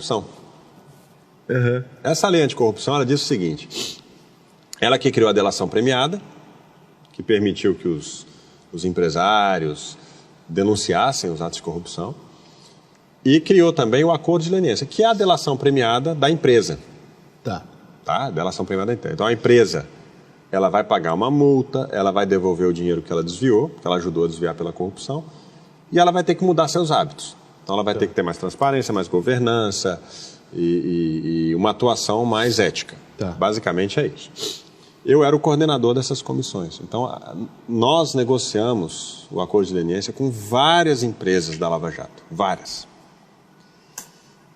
anticorrupção. Essa lei anticorrupção, ela diz o seguinte, ela que criou a delação premiada, que permitiu que os empresários denunciassem os atos de corrupção, e criou também o acordo de leniência, que é a delação premiada da empresa. Tá? Delação premiada da empresa. Então, a empresa, ela vai pagar uma multa, ela vai devolver o dinheiro que ela desviou, que ela ajudou a desviar pela corrupção, e ela vai ter que mudar seus hábitos. Então, ela vai ter que ter mais transparência, mais governança e uma atuação mais ética. Basicamente é isso. Eu era o coordenador dessas comissões. Então, nós negociamos o acordo de leniência com várias empresas da Lava Jato. Várias.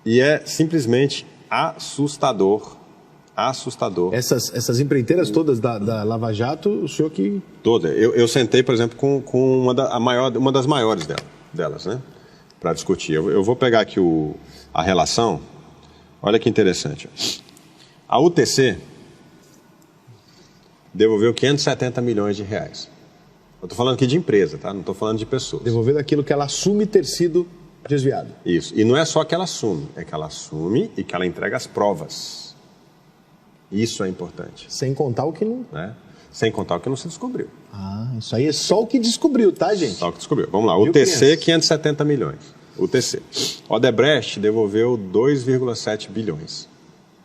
E é simplesmente assustador. Essas empreiteiras todas da Lava Jato, o senhor que... Toda. Eu sentei, por exemplo, com uma das maiores delas, né? Para discutir. Eu vou pegar aqui a relação. Olha que interessante. A UTC devolveu 570 milhões de reais. Eu estou falando aqui de empresa, tá? Não estou falando de pessoas. Devolver daquilo que ela assume ter sido desviado. Isso. E não é só que ela assume, é que ela assume e que ela entrega as provas. Isso é importante. Sem contar o que não... Sem contar o que não se descobriu. Isso aí é só o que descobriu, tá, gente? Só o que descobriu. Vamos lá. UTC, 570 milhões. UTC. Odebrecht devolveu 2,7 bilhões.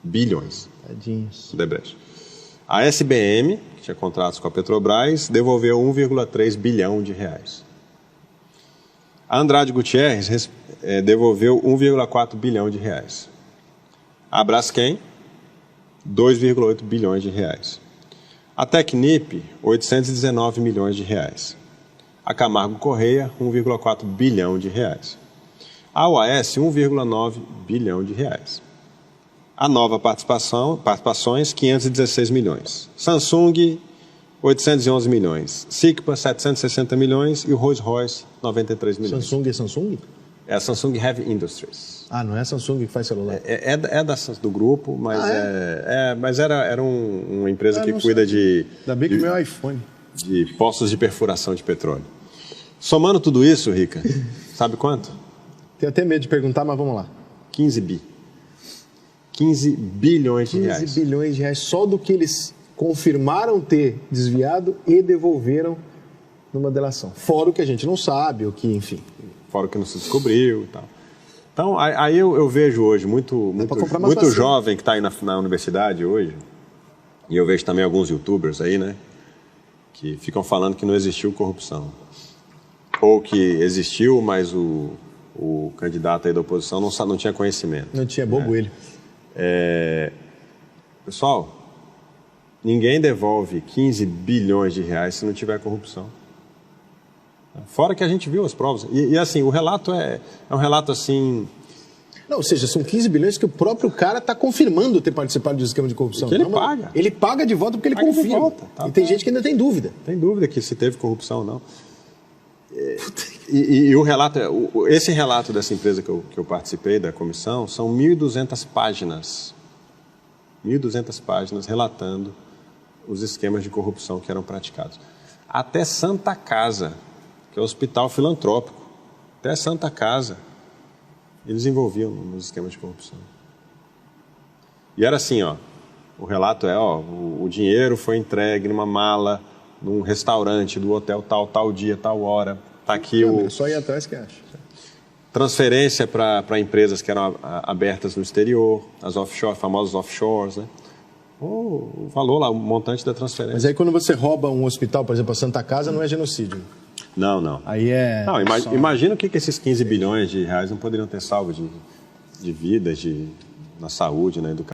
Bilhões. Tadinhos. Odebrecht. A SBM, que tinha contratos com a Petrobras, devolveu 1,3 bilhão de reais. A Andrade Gutierrez devolveu 1,4 bilhão de reais. A Braskem, 2,8 bilhões de reais. A Tecnip, 819 milhões de reais. A Camargo Correia, 1,4 bilhão de reais. A OAS, 1,9 bilhão de reais. A Nova Participações, 516 milhões. Samsung, 811 milhões. Sicpa, 760 milhões. E o Rolls-Royce, 93 milhões. Samsung é Samsung? É a Samsung Heavy Industries. Não é a Samsung que faz celular? É do grupo, mas, mas era uma empresa que cuida de... Ainda bem que meu iPhone. De postos de perfuração de petróleo. Somando tudo isso, Rica, sabe quanto? Tenho até medo de perguntar, mas vamos lá. 15 bilhões de reais. 15 bilhões de reais só do que eles confirmaram ter desviado e devolveram numa delação. Fora o que a gente não sabe, o que, enfim... Fora o que não se descobriu e tal. Então, aí eu vejo hoje muito jovem que está aí na universidade hoje, e eu vejo também alguns youtubers aí, né, que ficam falando que não existiu corrupção. Ou que existiu, mas o candidato aí da oposição não tinha conhecimento. Não tinha, bobo ele. Pessoal, ninguém devolve 15 bilhões de reais se não tiver corrupção. Fora que a gente viu as provas. E assim, o relato é um relato assim... Não, ou seja, são 15 bilhões que o próprio cara está confirmando ter participado de um esquema de corrupção. Que ele paga. Ele paga de volta porque ele confirma. E tem gente que ainda tem dúvida. Tem dúvida que se teve corrupção ou não. E o relato, esse relato dessa empresa que eu participei, da comissão, são 1.200 páginas. 1.200 páginas relatando os esquemas de corrupção que eram praticados. Até Santa Casa, que é o hospital filantrópico, até Santa Casa, eles envolviam nos esquemas de corrupção. E era assim, o relato o dinheiro foi entregue numa mala, num restaurante do hotel tal dia, tal hora. Está aqui só ir atrás que acha. Transferência para empresas que eram abertas no exterior, as offshore, famosas offshores, né? O valor lá, o montante da transferência. Mas aí quando você rouba um hospital, por exemplo, a Santa Casa, não é genocídio? Não. Aí é... Não, imagina o que esses 15 bilhões de reais não poderiam ter salvo de vidas, na saúde, na educação.